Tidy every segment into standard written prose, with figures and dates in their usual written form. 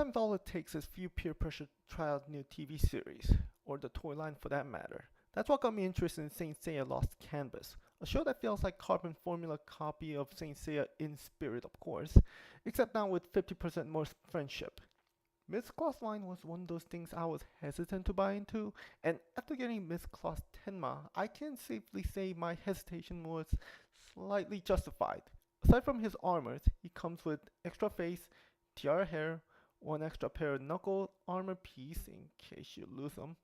Sometimes all it takes is few peer pressure to try out new TV series, or the toy line for that matter. That's what got me interested in Saint Seiya Lost Canvas, a show that feels like carbon formula copy of Saint Seiya in spirit, of course, except now with 50% more friendship. Myth Cloth line was one of those things I was hesitant to buy into, and after getting Myth Cloth Tenma, I can safely say my hesitation was slightly justified. Aside from his armors, he comes with extra face, tiara hair, one extra pair of knuckle armor piece in case you lose them,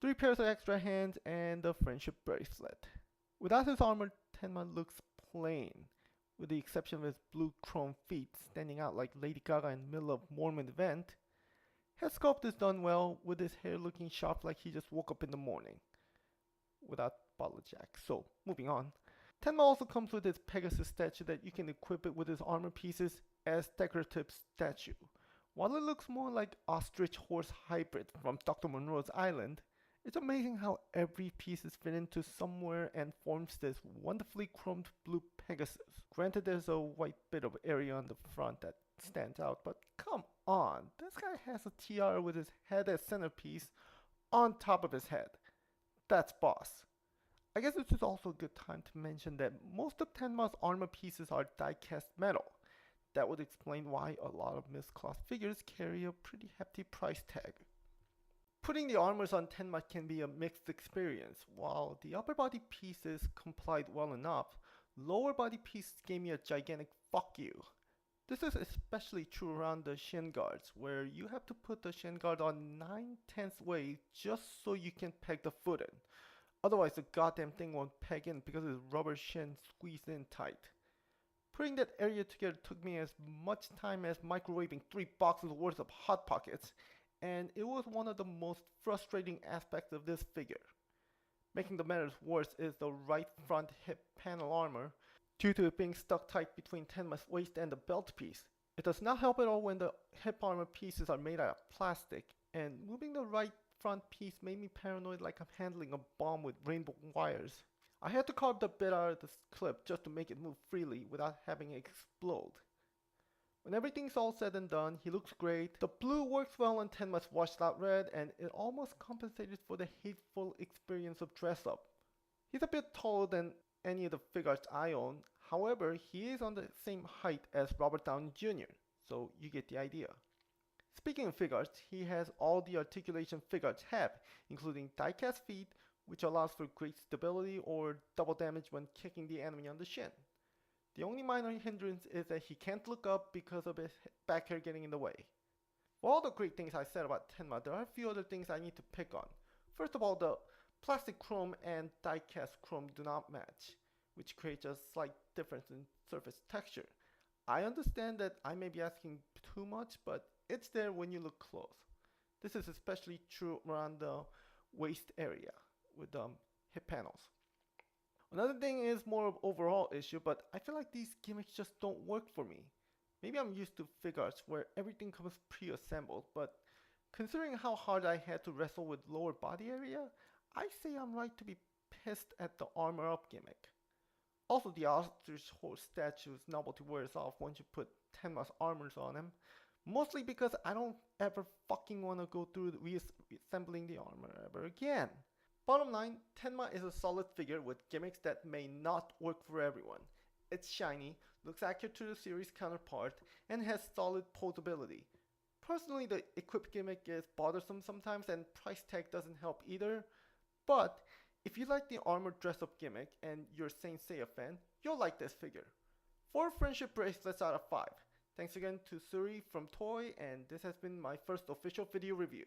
3 pairs of extra hands, and a friendship bracelet. Without his armor, Tenma looks plain, with the exception of his blue chrome feet standing out like Lady Gaga in the middle of Mormon event. Head sculpt is done well, with his hair looking sharp like he just woke up in the morning. Without bottle jack. So, moving on. Tenma also comes with his Pegasus statue that you can equip it with his armor pieces as decorative statue. While it looks more like ostrich horse hybrid from Dr. Monroe's Island, it's amazing how every piece is fit into somewhere and forms this wonderfully chromed blue Pegasus. Granted, there's a white bit of area on the front that stands out, but come on, this guy has a tiara with his head as centerpiece on top of his head. That's boss. I guess this is also a good time to mention that most of Tenma's armor pieces are die-cast metal. That would explain why a lot of Myth Cloth figures carry a pretty hefty price tag. Putting the armors on Tenma can be a mixed experience. While the upper body pieces complied well enough, lower body pieces gave me a gigantic fuck you. This is especially true around the shin guards, where you have to put the shin guard on 9/10 way just so you can peg the foot in. Otherwise the goddamn thing won't peg in because its rubber shin squeezed in tight. Putting that area together took me as much time as microwaving 3 boxes worth of Hot Pockets, and it was one of the most frustrating aspects of this figure. Making the matters worse is the right front hip panel armor, due to it being stuck tight between Tenma's waist and the belt piece. It does not help at all when the hip armor pieces are made out of plastic, and moving the right front piece made me paranoid like I'm handling a bomb with rainbow wires. I had to carve the bit out of this clip just to make it move freely without having it explode. When everything's all said and done, he looks great. The blue works well on Tenma's washed out red, and it almost compensated for the hateful experience of dress up. He's a bit taller than any of the figures I own, however, he is on the same height as Robert Downey Jr., so you get the idea. Speaking of figures, he has all the articulation figures have, including die-cast feet, which allows for great stability or double damage when kicking the enemy on the shin. The only minor hindrance is that he can't look up because of his back hair getting in the way. For all the great things I said about Tenma, there are a few other things I need to pick on. First of all, the plastic chrome and die-cast chrome do not match, which creates a slight difference in surface texture. I understand that I may be asking too much, but it's there when you look close. This is especially true around the waist area with hip panels. Another thing is more of overall issue, but I feel like these gimmicks just don't work for me. Maybe I'm used to figures where everything comes pre-assembled, but considering how hard I had to wrestle with lower body area, I say I'm right to be pissed at the armor up gimmick. Also, the ostrich horse statue's novelty wears off once you put Tenma's armors on him, mostly because I don't ever fucking want to go through reassembling the armor ever again. Bottom line, Tenma is a solid figure with gimmicks that may not work for everyone. It's shiny, looks accurate to the series counterpart, and has solid posability. Personally, the equip gimmick is bothersome sometimes and price tag doesn't help either, but if you like the armored dress up gimmick and you're a Saint Seiya fan, you'll like this figure. 4 friendship bracelets out of 5. Thanks again to Suri from Toy, and this has been my first official video review.